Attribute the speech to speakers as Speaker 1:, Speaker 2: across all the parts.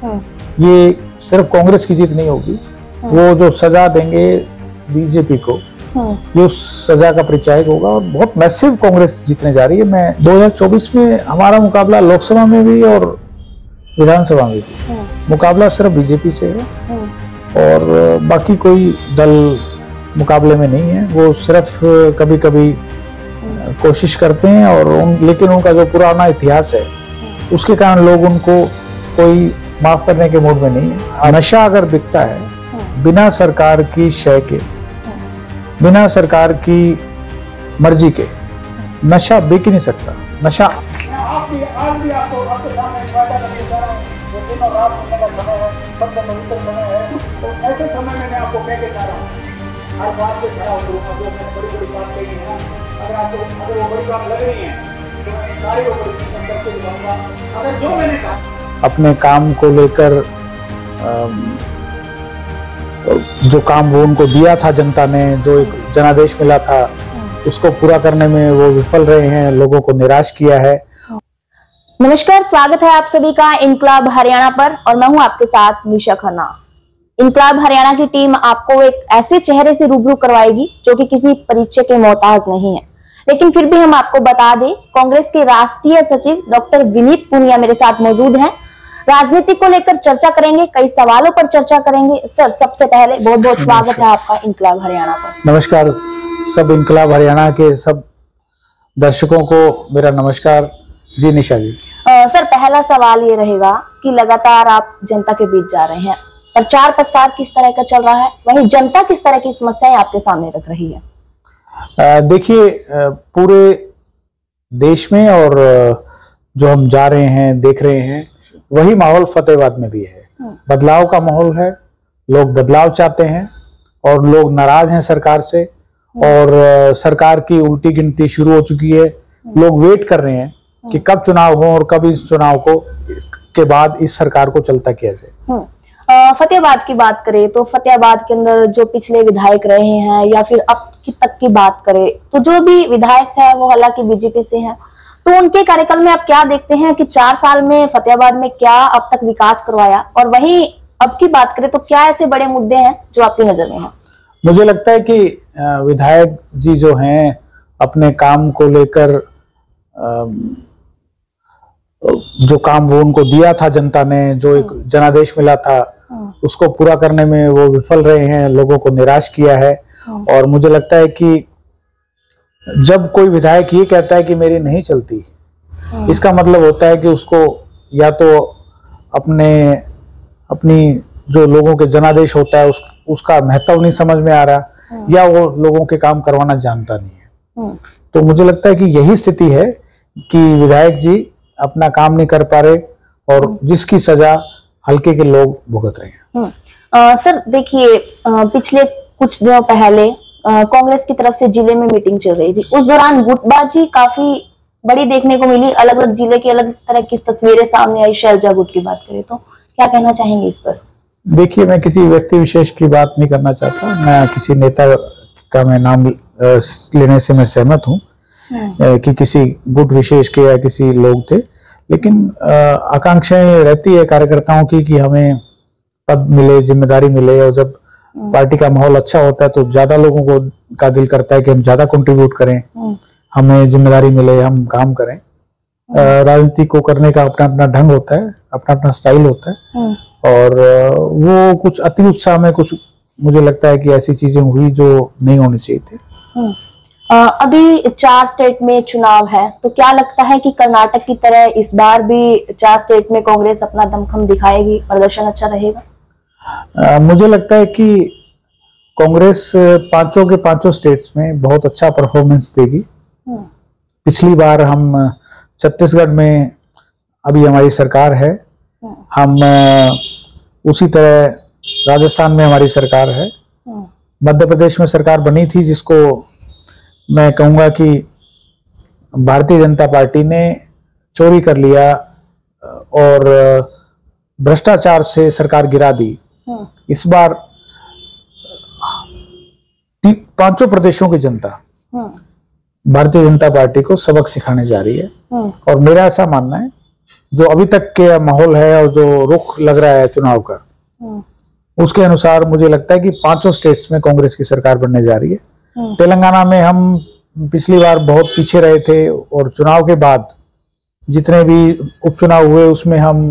Speaker 1: ये सिर्फ कांग्रेस की जीत नहीं होगी, वो जो सजा देंगे बीजेपी को, ये उस सजा का परिचायक होगा और बहुत मैसिव कांग्रेस जीतने जा रही है। मैं 2024 में हमारा मुकाबला लोकसभा में भी और विधानसभा में भी, मुकाबला सिर्फ बीजेपी से है और बाकी कोई दल मुकाबले में नहीं है। वो सिर्फ कभी कभी कोशिश करते हैं और लेकिन उनका जो पुराना इतिहास है उसके कारण लोग उनको कोई माफ करने के मूड में नहीं है। नशा अगर बिकता है बिना सरकार की शय के, बिना सरकार की मर्जी के, नशा बिक ही नहीं सकता। नशा
Speaker 2: आज भी आपको आपके सामने दिनों रात होने का समय है, सबसे पवित्र समय है। तो ऐसे समय में मैं आपको कह के चाह रहा हूँ, हर बात पे खड़ा करूँगा। जो मैंने बड़ी बड़ी बात कही है, अगर वो बड़ी बात लग रही है तो मैं सारी वो बड़ी चीज करके दिखाऊंगा। अगर जो मैंने कहा
Speaker 1: अपने काम को लेकर जो काम वो उनको दिया था जनता ने, जो एक जनादेश मिला था, उसको पूरा करने में वो विफल रहे हैं, लोगों को निराश किया है।
Speaker 3: नमस्कार, स्वागत है आप सभी का इनकलाब हरियाणा पर और मैं हूं आपके साथ निशा खन्ना। इनकलाब हरियाणा की टीम आपको एक ऐसे चेहरे से रूबरू करवाएगी जो कि किसी परिचय के मोहताज नहीं है, लेकिन फिर भी हम आपको बता दें, कांग्रेस के राष्ट्रीय सचिव डॉक्टर विनीत पुनिया मेरे साथ मौजूद हैं। राजनीति को लेकर चर्चा करेंगे, कई सवालों पर चर्चा करेंगे। सर, सबसे पहले बहुत बहुत स्वागत है आपका इनकलाब हरियाणा पर।
Speaker 1: नमस्कार, सब इनकलाब हरियाणा के सब दर्शकों को मेरा नमस्कार। जी निशा जी।
Speaker 3: सर, पहला सवाल ये रहेगा कि लगातार आप जनता के बीच जा रहे हैं, प्रचार प्रसार किस तरह का चल रहा है, वहीं जनता किस तरह की समस्याएं आपके सामने रख रही है?
Speaker 1: देखिए, पूरे देश में और जो हम जा रहे हैं, देख रहे हैं, वही माहौल फतेहाबाद में भी है। बदलाव का माहौल है, लोग बदलाव चाहते हैं और लोग नाराज हैं सरकार से और सरकार की उल्टी गिनती शुरू हो चुकी है। लोग वेट कर रहे हैं कि कब चुनाव हो और कब इस चुनाव को के बाद इस सरकार को चलता कैसे।
Speaker 3: फतेहाबाद की बात करें तो फतेहाबाद के अंदर जो पिछले विधायक रहे हैं या फिर अब की तक की बात करें तो जो भी विधायक है वो हालांकि बीजेपी से है, तो उनके कार्यकाल में आप क्या देखते हैं कि 4 साल में फतेहाबाद में क्या अब तक विकास करवाया, और वहीं अब की बात करें तो क्या ऐसे बड़े मुद्दे हैं जो आपकी नजर में हैं?
Speaker 1: मुझे लगता है कि विधायक जी जो हैं अपने काम को लेकर, जो काम वो उनको दिया था जनता ने, जो एक जनादेश मिला था, उसको पूरा करने में वो विफल रहे हैं, लोगों को निराश किया है। और मुझे लगता है कि जब कोई विधायक ये कहता है कि मेरी नहीं चलती, इसका मतलब होता है कि उसको या तो अपनी जो लोगों के जनादेश होता है उसका महत्व नहीं समझ में आ रहा, या वो लोगों के काम करवाना जानता नहीं है। तो मुझे लगता है कि यही स्थिति है कि विधायक जी अपना काम नहीं कर पा रहे और जिसकी सजा हल्के के लोग भुगत रहे हैं।
Speaker 3: सर देखिए, पिछले कुछ दिनों पहले कांग्रेस की तरफ से जिले में मीटिंग चल रही थी, उस दौरान गुटबाजी काफी बड़ी देखने को मिली। अलग अलग जिले की अलग तरह की तस्वीरें सामने आई। शैलजा गुट की बात करें तो क्या कहना चाहेंगे इस पर?
Speaker 1: देखिए, मैं किसी व्यक्ति विशेष की बात नहीं करना चाहता, मैं किसी नेता का मैं नाम लेने से मैं सहमत हूँ कि किसी गुट विशेष के या किसी लोग थे, लेकिन आकांक्षाएं रहती है कार्यकर्ताओं की कि हमें पद मिले, जिम्मेदारी मिले, और जब पार्टी का माहौल अच्छा होता है तो ज्यादा लोगों को का दिल करता है कि हम ज्यादा कंट्रीब्यूट करें, हमें जिम्मेदारी मिले, हम काम करें। राजनीति को करने का अपना अपना ढंग होता है, अपना अपना स्टाइल होता है, और वो कुछ अति उत्साह में कुछ मुझे लगता है कि ऐसी चीजें हुई जो नहीं होनी चाहिए थी।
Speaker 3: अभी 4 स्टेट में चुनाव है, तो क्या लगता है कि कर्नाटक की तरह इस बार भी 4 स्टेट में कांग्रेस अपना दमखम दिखाएगी, प्रदर्शन अच्छा रहेगा?
Speaker 1: मुझे लगता है कि कांग्रेस 5 के 5 स्टेट्स में बहुत अच्छा परफॉर्मेंस देगी। पिछली बार हम छत्तीसगढ़ में अभी हमारी सरकार है, हम उसी तरह राजस्थान में हमारी सरकार है, मध्य प्रदेश में सरकार बनी थी जिसको मैं कहूंगा कि भारतीय जनता पार्टी ने चोरी कर लिया और भ्रष्टाचार से सरकार गिरा दी। इस बार 5 प्रदेशों की जनता भारतीय जनता पार्टी को सबक सिखाने जा रही है, और मेरा ऐसा मानना है जो अभी तक के माहौल है और जो रुख लग रहा है चुनाव का, उसके अनुसार मुझे लगता है कि 5 स्टेट्स में कांग्रेस की सरकार बनने जा रही है। तेलंगाना में हम पिछली बार बहुत पीछे रहे थे और चुनाव के बाद जितने भी उपचुनाव हुए उसमें हम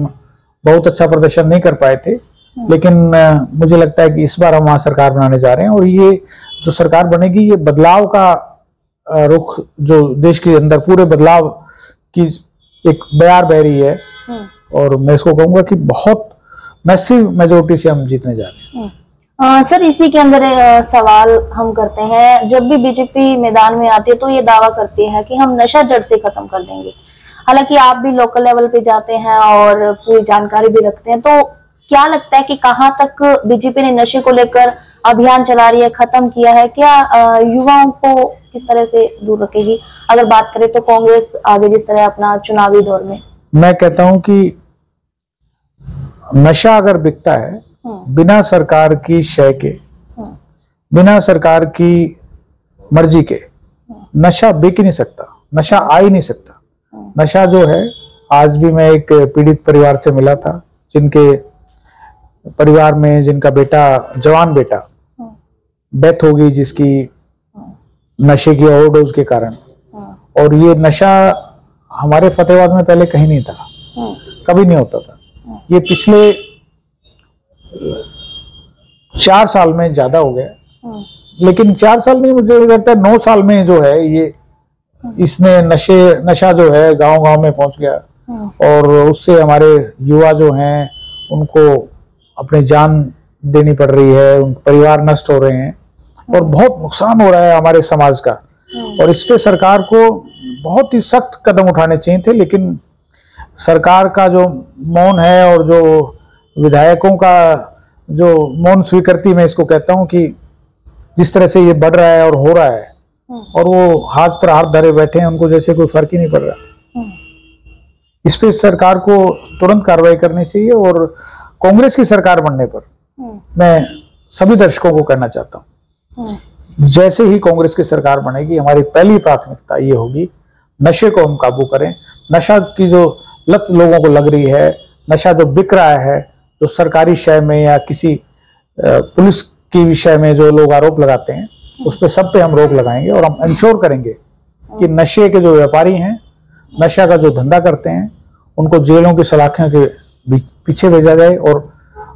Speaker 1: बहुत अच्छा प्रदर्शन नहीं कर पाए थे, लेकिन मुझे लगता है कि इस बार हम वहां सरकार बनाने जा रहे हैं और ये जो सरकार बनेगी ये बदलाव का रुख जो देश के अंदर पूरे बदलाव की एक बयार बह रही है और मैं इसको कहूंगा कि बहुत मैसिव मेजोरिटी से हम जीतने जा रहे हैं।
Speaker 3: सर इसी के अंदर सवाल हम करते हैं, जब भी बीजेपी मैदान में आती है तो ये दावा करती है कि हम नशा जड़ से खत्म कर देंगे। हालांकि आप भी लोकल लेवल पे जाते हैं और पूरी जानकारी भी रखते हैं, तो क्या लगता है कि कहां तक बीजेपी ने नशे को लेकर अभियान चला रही है, खत्म किया है? क्या युवाओं को किस तरह से दूर रखेगी? अगर बात करें तो कांग्रेस आगे जिस तरह अपना चुनावी दौर में,
Speaker 1: मैं कहता हूं कि नशा अगर बिकता है बिना सरकार की शय के, बिना सरकार की मर्जी के, नशा बिक ही नहीं सकता, नशा आ ही नहीं सकता। नशा जो है, आज भी मैं एक पीड़ित परिवार से मिला था जिनके परिवार में जिनका बेटा, जवान बेटा डेथ हो गई जिसकी नशे की ओवरडोज के कारण। और ये नशा हमारे फतेहाबाद में पहले कहीं नहीं था, कभी नहीं होता था। ये पिछले 4 साल में ज्यादा हो गया, लेकिन 4 साल में मुझे लगता है 9 साल में जो है ये इसने नशा जो है गांव-गांव में पहुंच गया और उससे हमारे युवा जो हैं उनको अपनी जान देनी पड़ रही है, उनके परिवार नष्ट हो रहे हैं और बहुत नुकसान हो रहा है हमारे समाज का। और इस पे सरकार को बहुत ही सख्त कदम उठाने चाहिए थे, लेकिन सरकार का जो मौन है और जो विधायकों का जो मौन स्वीकृति, मैं इसको कहता हूं कि जिस तरह से ये बढ़ रहा है और हो रहा है और वो हाथ पर हाथ धरे बैठे हैं, उनको जैसे कोई फर्क ही नहीं पड़ रहा। इस पे सरकार को तुरंत कार्रवाई करनी चाहिए और कांग्रेस की सरकार बनने पर मैं सभी दर्शकों को कहना चाहता हूं, जैसे ही कांग्रेस की सरकार बनेगी हमारी पहली प्राथमिकता ये होगी नशे को हम काबू करें। नशा की जो लत लोगों को लग रही है, नशा जो बिक रहा है, जो सरकारी शय में या किसी पुलिस की विषय में जो लोग आरोप लगाते हैं, उस पे सब पे हम रोक लगाएंगे और हम इंश्योर करेंगे कि नशे के जो व्यापारी हैं, नशा का जो धंधा करते हैं, उनको जेलों की सलाखों के पीछे भेजा जाए और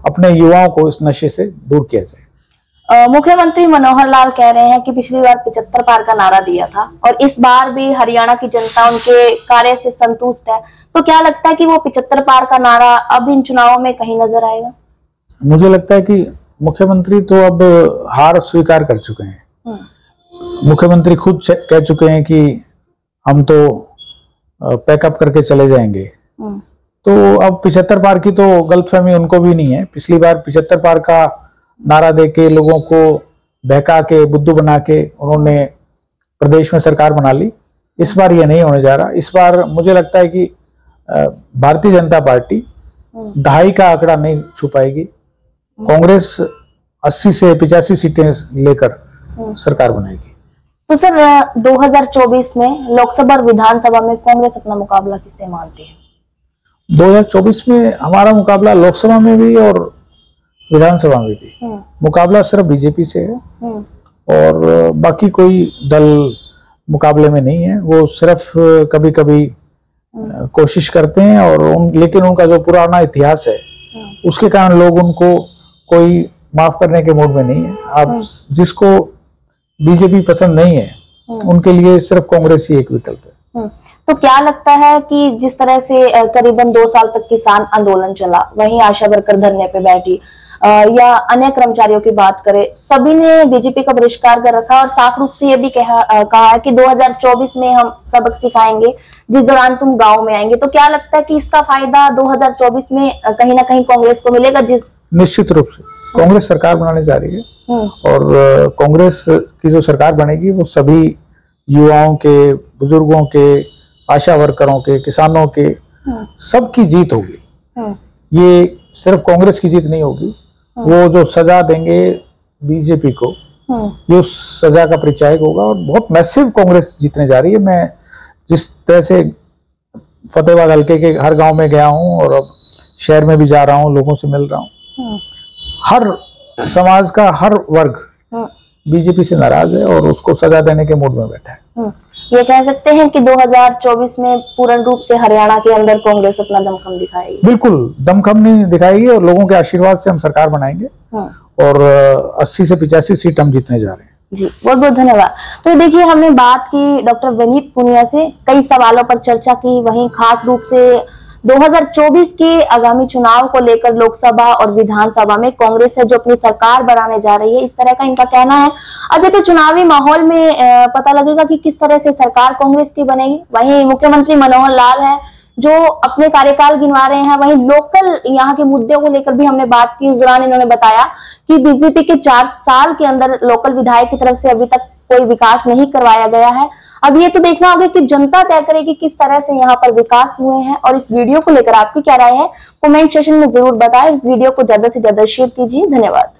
Speaker 1: अपने युवाओं को इस नशे से दूर किया जाए।
Speaker 3: मुख्यमंत्री मनोहर लाल कह रहे हैं कि पिछली बार 75 पार का नारा दिया था और इस बार भी हरियाणा की जनता उनके कार्य से संतुष्ट है, तो क्या लगता है कि वो 75 पार का नारा अब इन चुनावों में कहीं नजर आएगा?
Speaker 1: मुझे लगता है कि मुख्यमंत्री तो अब हार स्वीकार कर चुके हैं। मुख्यमंत्री खुद कह चुके हैं कि हम तो पैकअप करके चले जाएंगे। तो अब 75 पार की तो गलतफहमी उनको भी नहीं है। पिछली बार 75 पार का नारा देके लोगों को बहका के, बुद्धू बना के उन्होंने प्रदेश में सरकार बना ली। इस बार ये नहीं होने जा रहा। इस बार मुझे लगता है कि भारतीय जनता पार्टी 2.5 का आंकड़ा नहीं छू पाएगी। कांग्रेस 80 से 85 सीटें लेकर सरकार बनाएगी।
Speaker 3: तो सर 2024 में लोकसभा और विधानसभा में कांग्रेस अपना मुकाबला किससे मानती है?
Speaker 1: 2024 में हमारा मुकाबला लोकसभा में भी और विधानसभा में भी मुकाबला सिर्फ बीजेपी से है और बाकी कोई दल मुकाबले में नहीं है। वो सिर्फ कभी कभी कोशिश करते हैं और लेकिन उनका जो पुराना इतिहास है उसके कारण लोग उनको कोई माफ करने के मूड में नहीं है। अब जिसको बीजेपी पसंद नहीं है उनके लिए सिर्फ कांग्रेस ही एक विकल्प है।
Speaker 3: तो क्या लगता है कि जिस तरह से करीबन 2 साल तक किसान आंदोलन चला, वहीं आशा वर्कर धरने पे बैठी या अन्य कर्मचारियों की बात करें, सभी ने बीजेपी का बहिष्कार कर रखा और साफ रूप से ये भी कहा है कि 2024 में हम सबक सिखाएंगे जिस दौरान तुम गांव में आएंगे। तो क्या लगता है कि इसका फायदा 2024 में कहीं ना कहीं कांग्रेस को मिलेगा?
Speaker 1: निश्चित रूप से कांग्रेस सरकार बनाने जा रही है और कांग्रेस की जो सरकार बनेगी वो सभी युवाओं के, बुजुर्गों के, आशा वर्करों के, किसानों के सबकी जीत होगी। ये सिर्फ कांग्रेस की जीत नहीं होगी। वो जो सजा देंगे बीजेपी को, ये उस सजा का परिचायक होगा और बहुत मैसिव कांग्रेस जीतने जा रही है। मैं जिस तरह से फतेहाबाद हल्के के हर गांव में गया हूं और अब शहर में भी जा रहा हूं, लोगों से मिल रहा हूं। हर समाज का हर वर्ग बीजेपी से नाराज है और उसको सजा देने के मूड में बैठा है।
Speaker 3: ये कह सकते हैं कि 2024 में पूर्ण रूप से हरियाणा के अंदर कांग्रेस अपना दमखम दिखाएगी।
Speaker 1: बिल्कुल दमखम नहीं दिखाएगी और लोगों के आशीर्वाद से हम सरकार बनाएंगे और 80 से 85 सीट हम जीतने जा रहे हैं।
Speaker 3: जी बहुत बहुत धन्यवाद। तो देखिए हमने बात की डॉक्टर विनीत पुनिया से, कई सवालों पर चर्चा की, वहीं खास रूप से 2024 के आगामी चुनाव को लेकर लोकसभा और विधानसभा में कांग्रेस है जो अपनी सरकार बनाने जा रही है, इस तरह का इनका कहना है। अब देखिए चुनावी माहौल में पता लगेगा कि किस तरह से सरकार कांग्रेस की बनेगी। वहीं मुख्यमंत्री मनोहर लाल है जो अपने कार्यकाल गिनवा रहे हैं, वहीं लोकल यहाँ के मुद्दों को लेकर भी हमने बात की। इस दौरान इन्होंने बताया कि बीजेपी के 4 साल के अंदर लोकल विधायक की तरफ से अभी तक कोई विकास नहीं करवाया गया है। अब ये तो देखना होगा कि जनता तय करेगी किस तरह से यहाँ पर विकास हुए हैं। और इस वीडियो को लेकर आपकी क्या राय है, कमेंट सेक्शन में जरूर बताएं। इस वीडियो को ज्यादा से ज्यादा शेयर कीजिए। धन्यवाद।